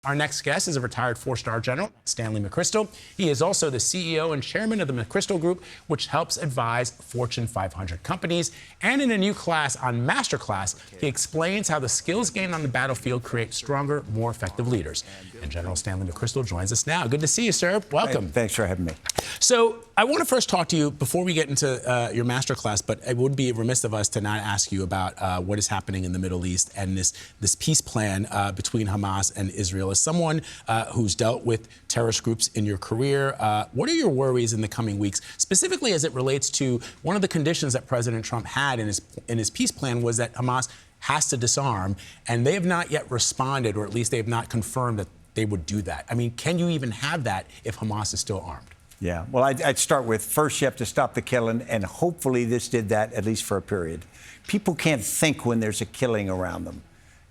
Our next guest is a retired four-star general, Stanley McChrystal. He is also the CEO and chairman of the McChrystal Group, which helps advise Fortune 500 companies. And in a new class on MasterClass, he explains how the skills gained on the battlefield create stronger, more effective leaders. And General Stanley McChrystal joins us now. Good to see you, sir. Welcome. Hey, thanks for having me. So I want to first talk to you before we get into your MasterClass, but it would be remiss of us to not ask you about what is happening in the Middle East and this peace plan between Hamas and Israel. As someone who's dealt with terrorist groups in your career, what are your worries in the coming weeks, specifically as it relates to one of the conditions that President Trump had in his peace plan was that Hamas has to disarm, and they have not yet responded, or at least they have not confirmed that they would do that. I mean, can you even have that if Hamas is still armed? Yeah, well, I'd start with, first you have to stop the killing, and hopefully this did that at least for a period. People can't think when there's a killing around them,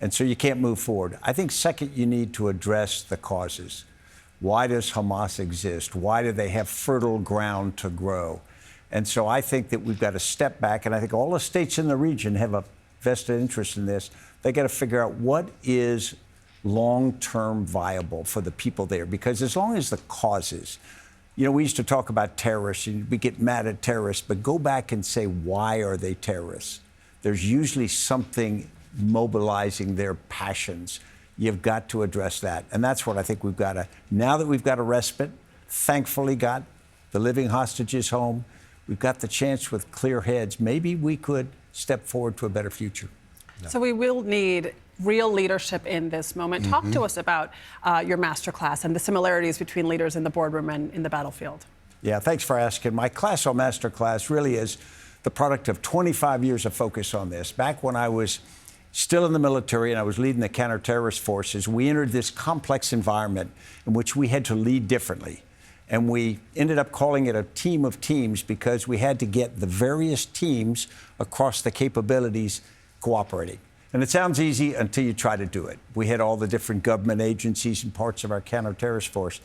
and so you can't move forward. I think second, you need to address the causes. Why does Hamas exist? Why do they have fertile ground to grow? And so I think that we've got to step back, and I think all the states in the region have a vested interest in this. They got to figure out what is long-term viable for the people there, because as long as the causes, you know, we used to talk about terrorists, and we get mad at terrorists, but go back and say, why are they terrorists? There's usually something mobilizing their passions. You've got to address that. And that's what I think we've got to, now that we've got a respite, thankfully got the living hostages home, we've got the chance with clear heads, maybe we could step forward to a better future. No. So we will need real leadership in this moment. Mm-hmm. Talk to us about your masterclass and the similarities between leaders in the boardroom and in the battlefield. Yeah, thanks for asking. My class on masterclass really is the product of 25 years of focus on this. Back when I was still in the military and I was leading the counterterrorist forces, we entered this complex environment in which we had to lead differently. And we ended up calling it a team of teams because we had to get the various teams across the capabilities cooperating. And it sounds easy until you try to do it. We had all the different government agencies and parts of our counterterrorist force.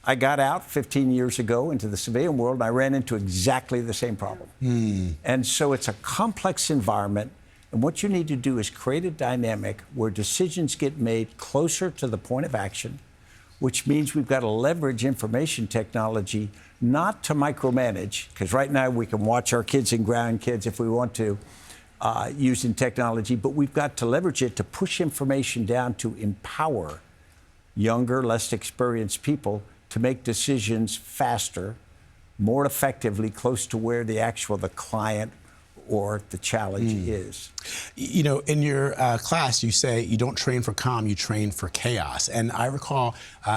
I got out 15 years ago into the civilian world, and I ran into exactly the same problem. And so it's a complex environment. And what you need to do is create a dynamic where decisions get made closer to the point of action, which means we've got to leverage information technology not to micromanage, because right now we can watch our kids and grandkids if we want to, using technology, but we've got to leverage it to push information down to empower younger, less experienced people to make decisions faster, more effectively, close to where the client or the challenge is. You know, in your class, you say you don't train for calm, you train for chaos. And I recall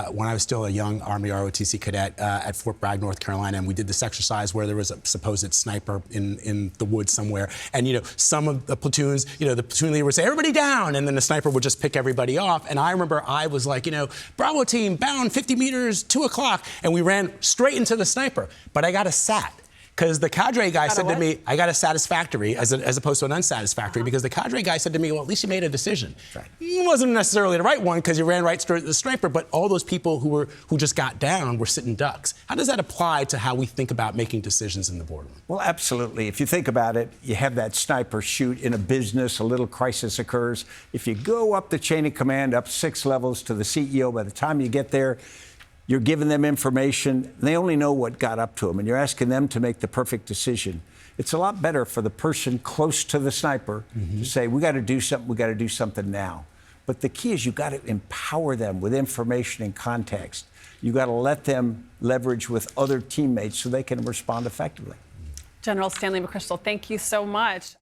when I was still a young Army ROTC cadet at Fort Bragg, North Carolina, and we did this exercise where there was a supposed sniper in the woods somewhere. And, you know, some of the platoons, you know, the platoon leader would say, everybody down, and then the sniper would just pick everybody off. And I remember I was like, you know, Bravo team, bound 50 meters, 2 o'clock, and we ran straight into the sniper. But I got a sat. Because the cadre guy said to me, I got a satisfactory as opposed to an unsatisfactory, because the cadre guy said to me, well, at least you made a decision. Right. It wasn't necessarily the right one because you ran right straight to the sniper, but all those people who just got down were sitting ducks. How does that apply to how we think about making decisions in the boardroom? Well, absolutely. If you think about it, you have that sniper shoot in a business, a little crisis occurs. If you go up the chain of command, up 6 levels to the CEO, by the time you get there, you're giving them information. They only know what got up to them, and you're asking them to make the perfect decision. It's a lot better for the person close to the sniper to say, we got to do something now. But the key is you got to empower them with information and context. You got to let them leverage with other teammates so they can respond effectively. General Stanley McChrystal, thank you so much.